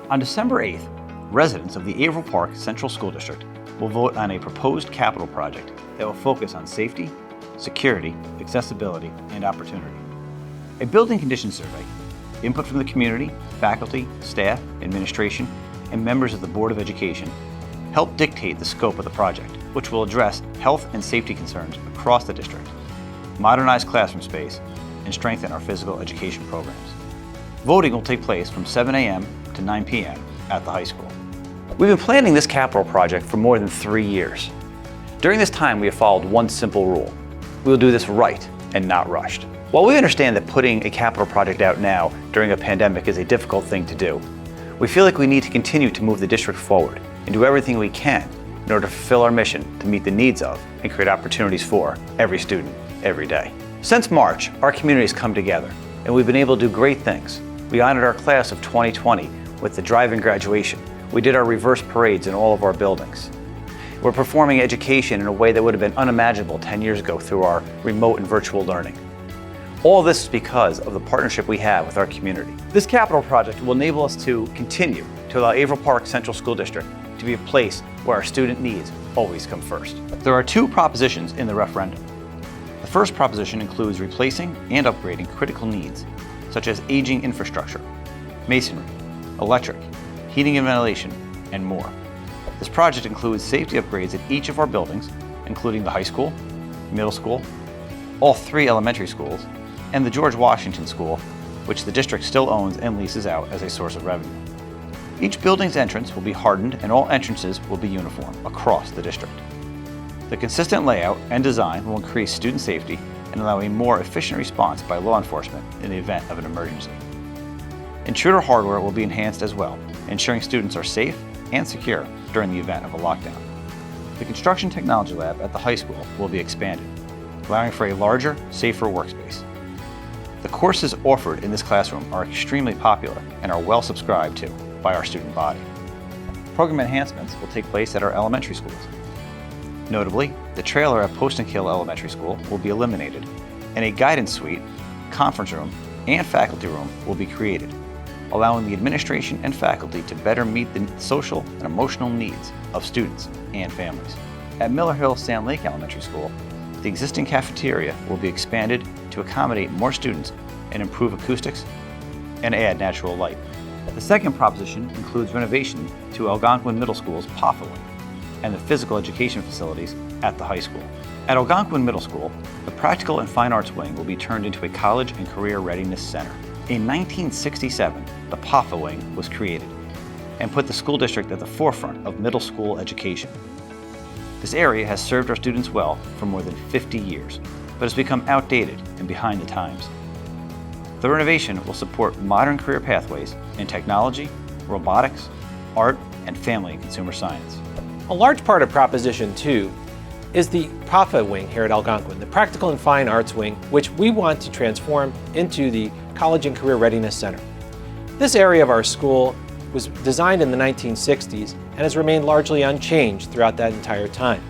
On December 8th, residents of the Averill Park Central School District will vote on a proposed capital project that will focus on safety, security, accessibility, and opportunity. A building condition survey, input from the community, faculty, staff, administration, and members of the Board of Education help dictate the scope of the project, which will address health and safety concerns across the district, modernize classroom space, and strengthen our physical education programs. Voting will take place from 7 a.m. to 9 p.m. at the high school. We've been planning this capital project for more than 3 years. During this time, we have followed one simple rule. We will do this right and not rushed. While we understand that putting a capital project out now during a pandemic is a difficult thing to do, we feel like we need to continue to move the district forward and do everything we can in order to fulfill our mission to meet the needs of and create opportunities for every student, every day. Since March, our community has come together and we've been able to do great things. We honored our class of 2020 with the drive-in graduation. We did our reverse parades in all of our buildings. We're performing education in a way that would have been unimaginable 10 years ago through our remote and virtual learning. All this is because of the partnership we have with our community. This capital project will enable us to continue to allow Averill Park Central School District to be a place where our student needs always come first. There are 2 propositions in the referendum. The first proposition includes replacing and upgrading critical needs, such as aging infrastructure, masonry, electric, heating and ventilation, and more. This project includes safety upgrades at each of our buildings, including the high school, middle school, all 3 elementary schools, and the George Washington School, which the district still owns and leases out as a source of revenue. Each building's entrance will be hardened and all entrances will be uniform across the district. The consistent layout and design will increase student safety and allow a more efficient response by law enforcement in the event of an emergency. Intruder hardware will be enhanced as well, ensuring students are safe and secure during the event of a lockdown. The Construction Technology Lab at the high school will be expanded, allowing for a larger, safer workspace. The courses offered in this classroom are extremely popular and are well subscribed to by our student body. Program enhancements will take place at our elementary schools. Notably, the trailer at Poston Hill Elementary School will be eliminated, and a guidance suite, conference room, and faculty room will be created, allowing the administration and faculty to better meet the social and emotional needs of students and families. At Miller Hill Sand Lake Elementary School, the existing cafeteria will be expanded to accommodate more students and improve acoustics and add natural light. The second proposition includes renovation to Algonquin Middle School's PAFA wing and the physical education facilities at the high school. At Algonquin Middle School, the Practical and Fine Arts wing will be turned into a college and career readiness center. In 1967, the PAFA wing was created and put the school district at the forefront of middle school education. This area has served our students well for more than 50 years, but has become outdated and behind the times. The renovation will support modern career pathways in technology, robotics, art, and family and consumer science. A large part of Proposition 2 is the PAFA wing here at Algonquin, the Practical and Fine Arts wing, which we want to transform into the College and Career Readiness Center. This area of our school was designed in the 1960s and has remained largely unchanged throughout that entire time.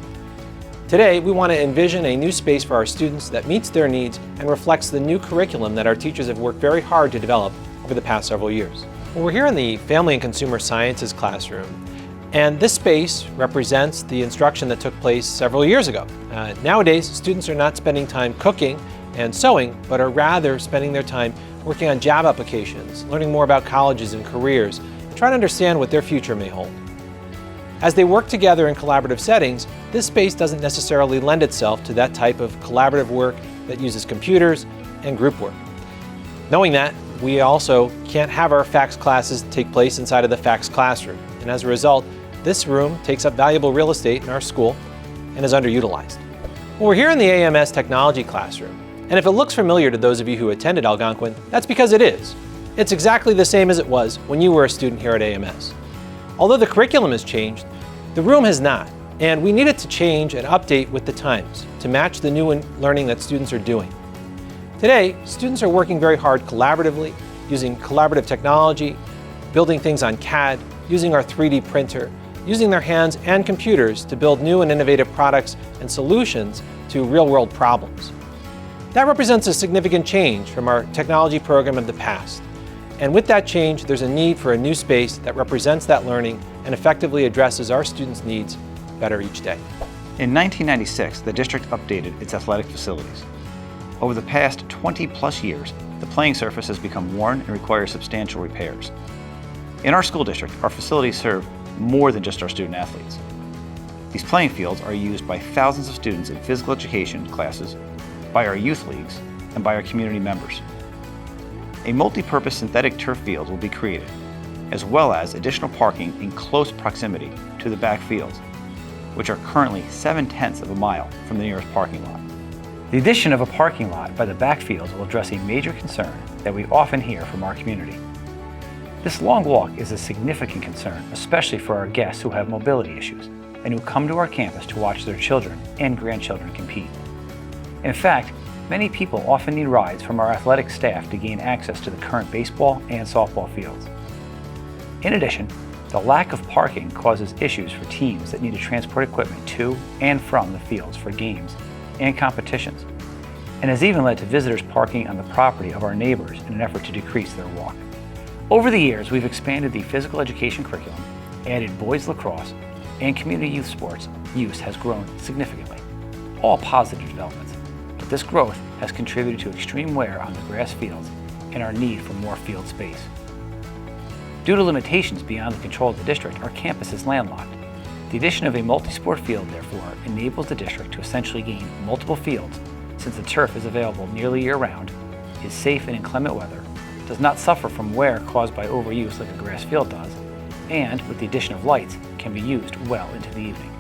Today, we want to envision a new space for our students that meets their needs and reflects the new curriculum that our teachers have worked very hard to develop over the past several years. Well, we're here in the Family and Consumer Sciences classroom, and this space represents the instruction that took place several years ago. Nowadays, students are not spending time cooking and sewing, but are rather spending their time working on job applications, learning more about colleges and careers, and trying to understand what their future may hold. As they work together in collaborative settings, this space doesn't necessarily lend itself to that type of collaborative work that uses computers and group work. Knowing that, we also can't have our FACS classes take place inside of the FACS classroom, and as a result, this room takes up valuable real estate in our school and is underutilized. Well, we're here in the AMS technology classroom, and if it looks familiar to those of you who attended Algonquin, that's because it is. It's exactly the same as it was when you were a student here at AMS. Although the curriculum has changed, the room has not, and we needed to change and update with the times to match the new learning that students are doing. Today, students are working very hard collaboratively, using collaborative technology, building things on CAD, using our 3D printer, using their hands and computers to build new and innovative products and solutions to real-world problems. That represents a significant change from our technology program of the past. And with that change, there's a need for a new space that represents that learning and effectively addresses our students' needs better each day. In 1996, the district updated its athletic facilities. Over the past 20+ years, the playing surface has become worn and requires substantial repairs. In our school district, our facilities serve more than just our student athletes. These playing fields are used by thousands of students in physical education classes, by our youth leagues, and by our community members. A multi-purpose synthetic turf field will be created, as well as additional parking in close proximity to the back fields, which are currently 7/10 of a mile from the nearest parking lot. The addition of a parking lot by the back fields will address a major concern that we often hear from our community. This long walk is a significant concern, especially for our guests who have mobility issues and who come to our campus to watch their children and grandchildren compete. In fact, many people often need rides from our athletic staff to gain access to the current baseball and softball fields. In addition, the lack of parking causes issues for teams that need to transport equipment to and from the fields for games and competitions, and has even led to visitors parking on the property of our neighbors in an effort to decrease their walk. Over the years, we've expanded the physical education curriculum, added boys lacrosse, and community youth sports use has grown significantly. All positive developments, but this growth has contributed to extreme wear on the grass fields and our need for more field space. Due to limitations beyond the control of the district, our campus is landlocked. The addition of a multi-sport field, therefore, enables the district to essentially gain multiple fields since the turf is available nearly year-round, is safe in inclement weather, does not suffer from wear caused by overuse like a grass field does, and, with the addition of lights, can be used well into the evening.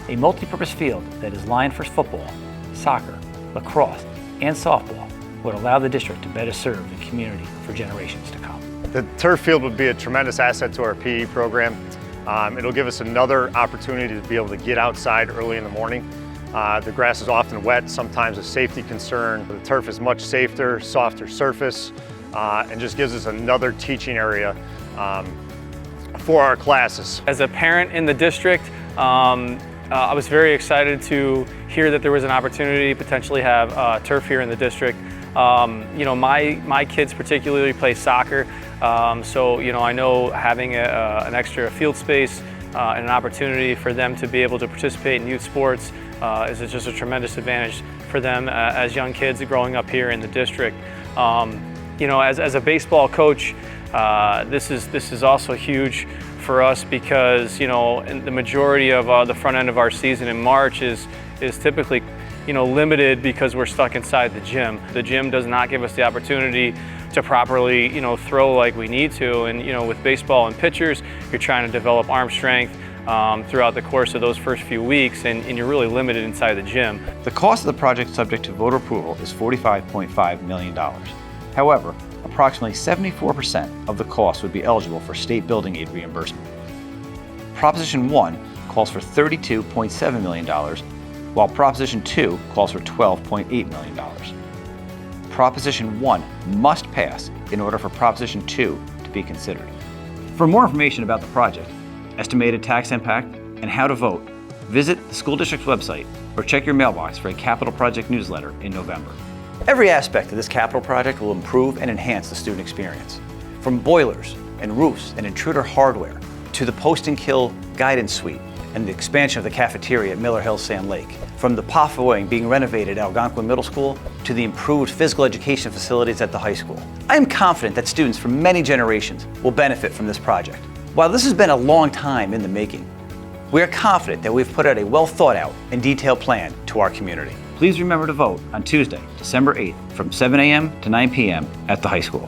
A multi-purpose field that is lined for football, soccer, lacrosse, and softball would allow the district to better serve the community for generations to come. The turf field would be a tremendous asset to our PE program. It'll give us another opportunity to be able to get outside early in the morning. The grass is often wet, sometimes a safety concern. The turf is much safer, softer surface, and just gives us another teaching area for our classes. As a parent in the district, I was very excited to hear that there was an opportunity to potentially have turf here in the district. You know, my kids particularly play soccer, so you know, I know having an extra field space and an opportunity for them to be able to participate in youth sports is just a tremendous advantage for them as young kids growing up here in the district. You know, as a baseball coach, this is also huge for us because, you know, the majority of the front end of our season in March is typically, you know, limited because we're stuck inside the gym. The gym does not give us the opportunity to properly, you know, throw like we need to. And, you know, with baseball and pitchers, you're trying to develop arm strength throughout the course of those first few weeks, and you're really limited inside the gym. The cost of the project subject to voter approval is $45.5 million. However, approximately 74% of the cost would be eligible for state building aid reimbursement. Proposition 1 calls for $32.7 million, while Proposition 2 calls for $12.8 million. Proposition 1 must pass in order for Proposition 2 to be considered. For more information about the project, estimated tax impact, and how to vote, visit the school district's website or check your mailbox for a capital project newsletter in November. Every aspect of this capital project will improve and enhance the student experience. From boilers and roofs and intruder hardware to the post and kill guidance suite and the expansion of the cafeteria at Miller Hill Sand Lake. From the PAFA wing being renovated at Algonquin Middle School to the improved physical education facilities at the high school. I am confident that students from many generations will benefit from this project. While this has been a long time in the making, we are confident that we've put out a well thought out and detailed plan to our community. Please remember to vote on Tuesday, December 8th from 7 a.m. to 9 p.m. at the high school.